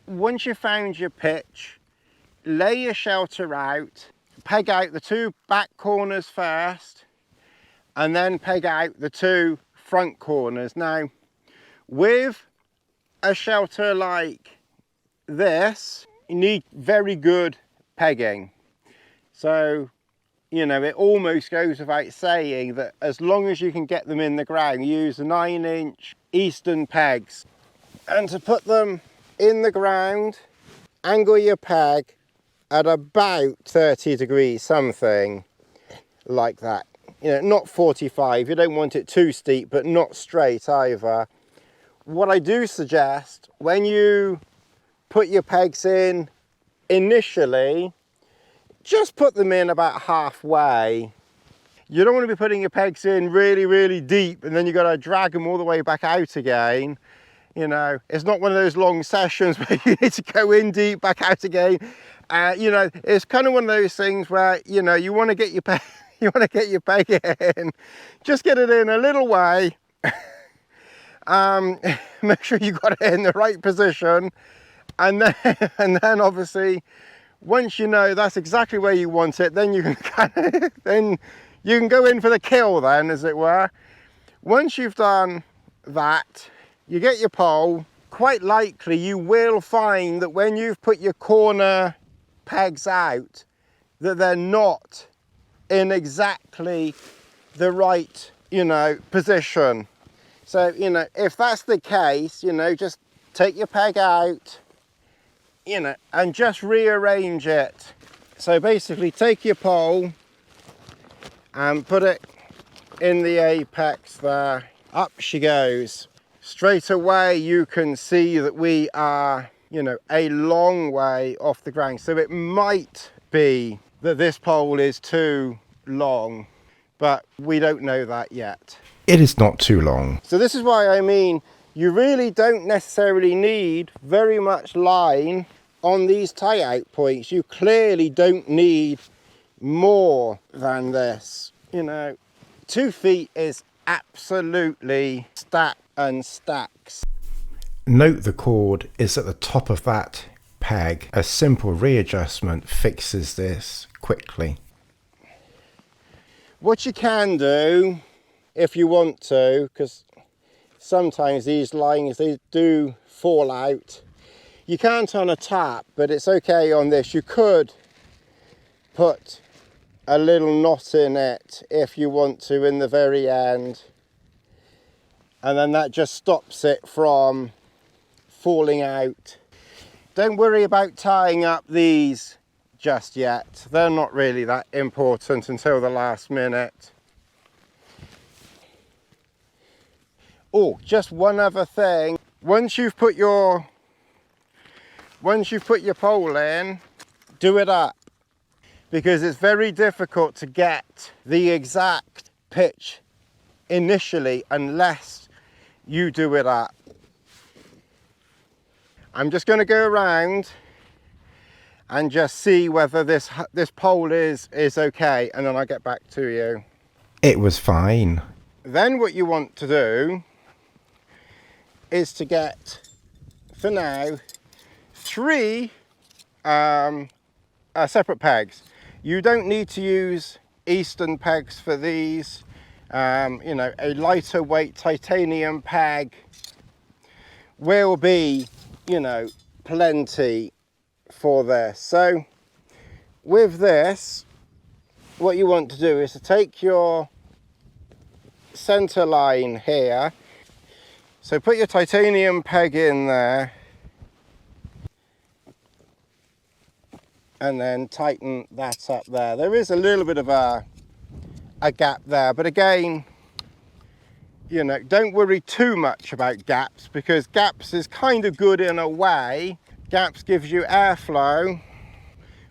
once you've found your pitch, lay your shelter out, peg out the 2 back corners first, and then peg out the 2 front corners. Now, with a shelter like this, you need very good pegging. So, you know, it almost goes without saying that as long as you can get them in the ground, use the 9-inch Eastern pegs. And to put them in the ground, angle your peg at about 30 degrees, something like that. You know, not 45, you don't want it too steep, but not straight either. What I do suggest, when you put your pegs in initially, just put them in about halfway. You don't want to be putting your pegs in really, really deep and then you've got to drag them all the way back out again. You know, it's not one of those long sessions where you need to go in deep, back out again. You know, it's kind of one of those things where, you know, you want to get your peg, in, just get it in a little way. Make sure you got it in the right position, and then obviously, once you know that's exactly where you want it, then you can then you can go in for the kill then, as it were. Once you've done that, you get your pole. Quite likely you will find that when you've put your corner pegs out, that they're not in exactly the right, you know, position. So, you know, if that's the case, you know, just take your peg out, you know, and just rearrange it. So basically take your pole and put it in the apex there. Up she goes. Straight away you can see that we are, you know, a long way off the ground. So it might be that this pole is too long, but we don't know that yet. It is not too long. So this is why I mean, you really don't necessarily need very much line on these tie-out points. You clearly don't need more than this. You know, 2 feet is absolutely stack and stacks. Note the cord is at the top of that peg. A simple readjustment fixes this quickly. What you can do, if you want to, because sometimes these lines, they do fall out. You can't on a tap, but it's okay on this. You could put a little knot in it if you want to in the very end. And then that just stops it from falling out. Don't worry about tying up these just yet. They're not really that important until the last minute. Oh, just one other thing. Once you've put your pole in, do it up, because it's very difficult to get the exact pitch initially unless you do it up. I'm just going to go around and just see whether this pole is okay, and then I'll get back to you. It was fine. Then what you want to do is to get, for now, 3 separate pegs. You don't need to use Eastern pegs for these. You know, a lighter weight titanium peg will be, you know, plenty for this. So with this, what you want to do is to take your center line here. So put your titanium peg in there and then tighten that up there. There is a little bit of a gap there, but again, you know, don't worry too much about gaps, because gaps is kind of good in a way. Gaps gives you airflow,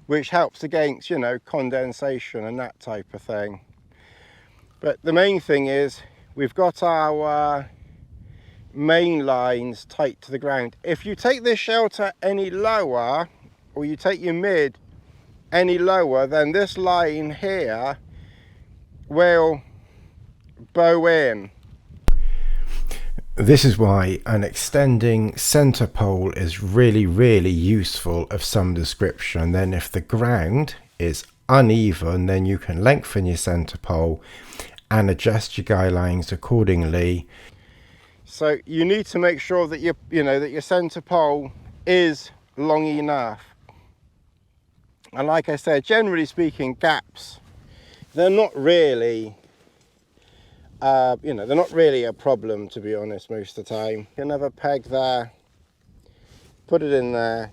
which helps against, you know, condensation and that type of thing. But the main thing is we've got our main lines tight to the ground. If you take this shelter any lower, or you take your mid any lower, then this line here will bow in. This is why an extending center pole is really useful of some description. Then if the ground is uneven, then you can lengthen your center pole and adjust your guy lines accordingly. So you need to make sure that your center pole is long enough. And like I said, generally speaking, gaps, they're not really they're not really a problem, to be honest, most of the time. Another peg there, put it in there.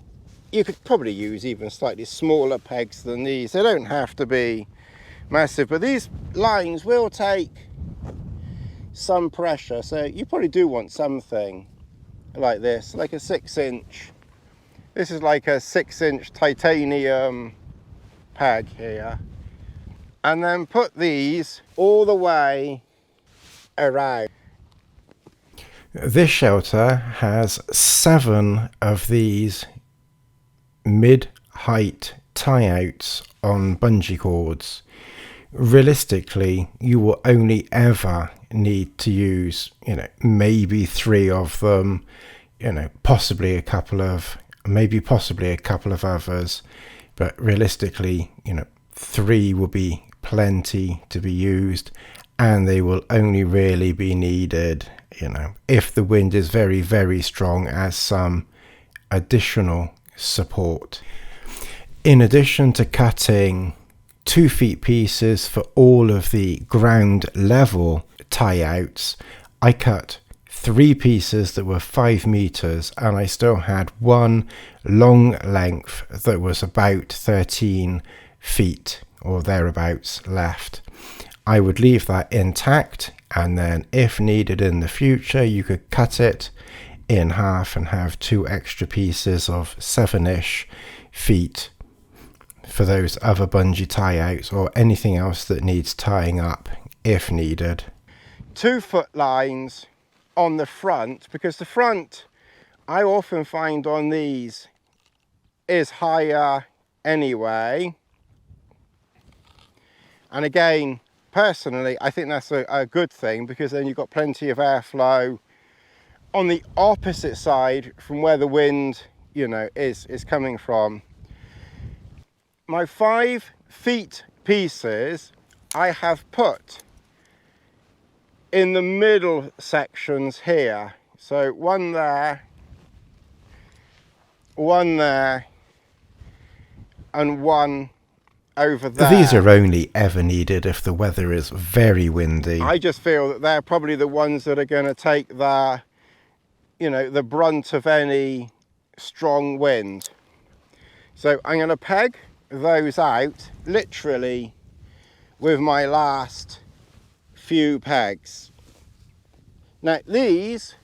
You could probably use even slightly smaller pegs than these. They don't have to be massive, but these lines will take some pressure, so you probably do want something like this, like a 6-inch. This is like a 6-inch titanium peg here, and then put these all the way around. This shelter has 7 of these mid-height tie-outs on bungee cords. Realistically, you will only ever need to use, maybe 3 of them, possibly a couple of others, but realistically, 3 will be plenty to be used, and they will only really be needed, if the wind is very strong, as some additional support. In addition to cutting 2 feet pieces for all of the ground level tie outs, I cut 3 pieces that were 5 meters, and I still had 1 long length that was about 13 feet or thereabouts left. I would leave that intact, and then if needed in the future, you could cut it in half and have 2 extra pieces of 7-ish feet for those other bungee tie-outs or anything else that needs tying up if needed. 2-foot lines on the front, because the front, I often find on these, is higher anyway. And again, personally, I think that's a good thing, because then you've got plenty of airflow on the opposite side from where the wind, is coming from. My 5 feet pieces I have put in the middle sections here. So 1 there, 1 there, and 1 over there. These are only ever needed if the weather is very windy. I just feel that they're probably the ones that are going to take the brunt of any strong wind. So I'm going to peg those out literally with my last few pegs. Now these,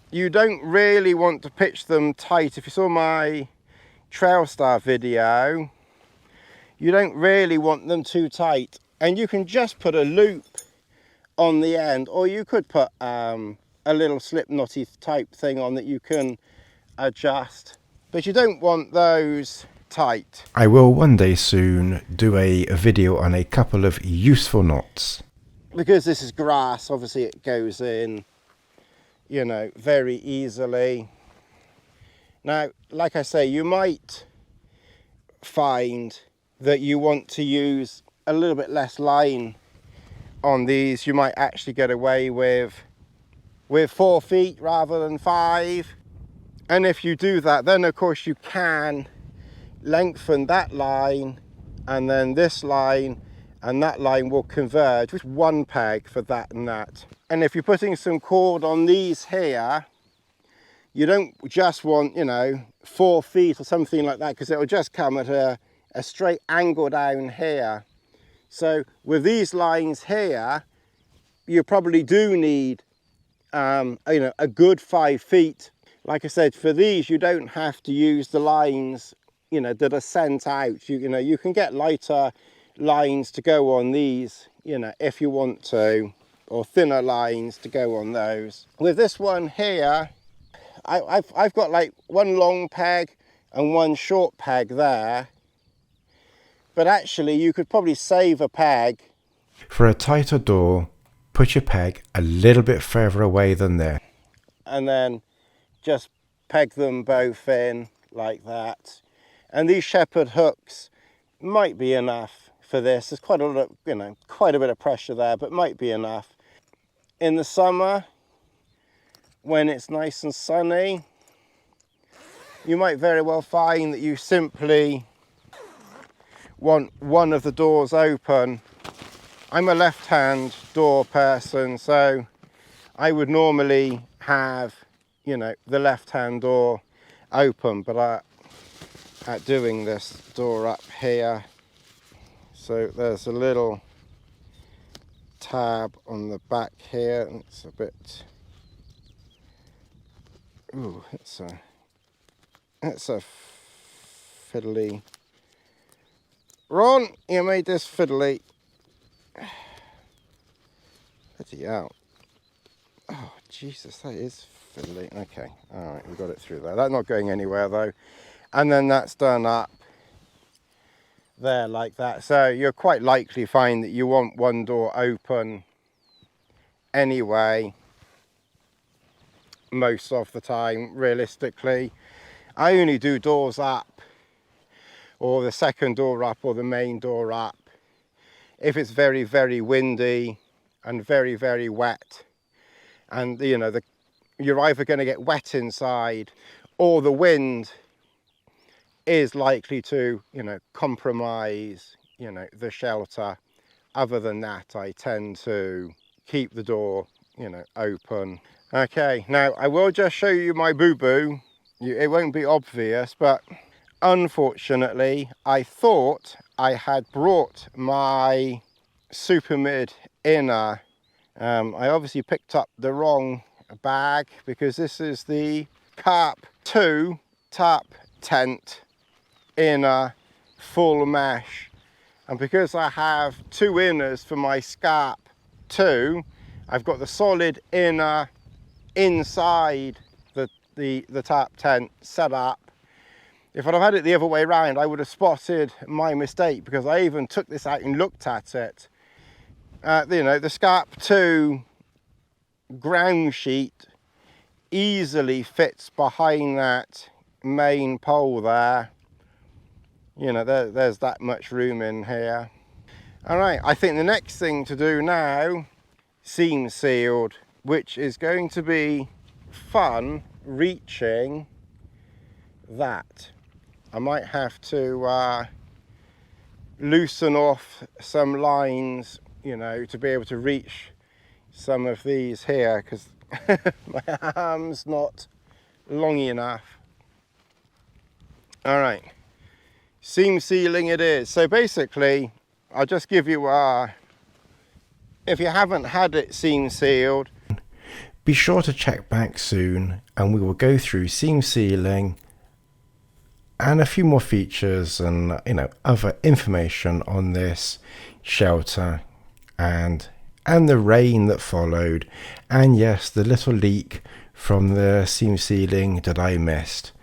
you don't really want to pitch them tight. If you saw my Trail Star video, you don't really want them too tight, and you can just put a loop on the end, or you could put a little slip knotty type thing on that you can adjust, but you don't want those tight. I will one day soon do a video on a couple of useful knots. Because this is grass, obviously it goes in, very easily. Now, like I say, you might find that you want to use a little bit less line on these. You might actually get away with 4 feet rather than 5. And if you do that, then of course you can lengthen that line, and then this line and that line will converge with 1 peg for that and that. And if you're putting some cord on these here, you don't just want 4 feet or something like that, because it will just come at a straight angle down here. So with these lines here, you probably do need a good 5 feet. Like I said, for these you don't have to use the lines that are sent out. You can get lighter lines to go on these, if you want to, or thinner lines to go on those. With this one here, I've got like 1 long peg and 1 short peg there, but actually you could probably save a peg. For a tighter door, put your peg a little bit further away than this. And then just peg them both in like that. And these shepherd hooks might be enough for this. There's quite a lot of, you know, quite a bit of pressure there, but might be enough. In the summer, when it's nice and sunny, you might very well find that you simply want one of the doors open. I'm a left-hand door person, so I would normally have, you know, the left-hand door open, but at doing this door up here, so there's a little tab on the back here, and it's a bit, ooh, it's a fiddly. Ron, you made this fiddly. Bloody hell. Oh, Jesus, that is fiddly. Okay, all right, we got it through there. That's not going anywhere though. And then that's done up there like that. So you're quite likely to find that you want one door open anyway, most of the time, realistically. I only do doors up, or the second door up, or the main door up, if it's very, very windy and very, very wet. And, you know, you're either going to get wet inside, or the wind is likely to, you know, compromise, you know, the shelter. Other than that, I tend to keep the door, you know, open. Okay, now I will just show you my boo-boo. It won't be obvious, but unfortunately, I thought I had brought my Super Mid inner. I obviously picked up the wrong bag, because this is the Carp 2 Tarp Tent inner full mesh, and because I have two inners for my Scarp 2, I've got the solid inner inside the Tarp tent set up. If I'd have had it the other way around, I would have spotted my mistake, because I even took this out and looked at it. You know, the Scarp 2 ground sheet easily fits behind that main pole there. You know, there's that much room in here. All right, I think the next thing to do now, seam sealed, which is going to be fun reaching that. I might have to loosen off some lines, you know, to be able to reach some of these here, because my arm's not long enough. All right, seam sealing it is. So basically, I'll just give you if you haven't had it seam sealed, be sure to check back soon, and we will go through seam sealing and a few more features and, you know, other information on this shelter, and the rain that followed, and yes, the little leak from the seam sealing that I missed.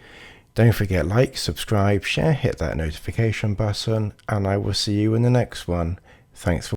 Don't forget, like, subscribe, share, hit that notification button, and I will see you in the next one. Thanks for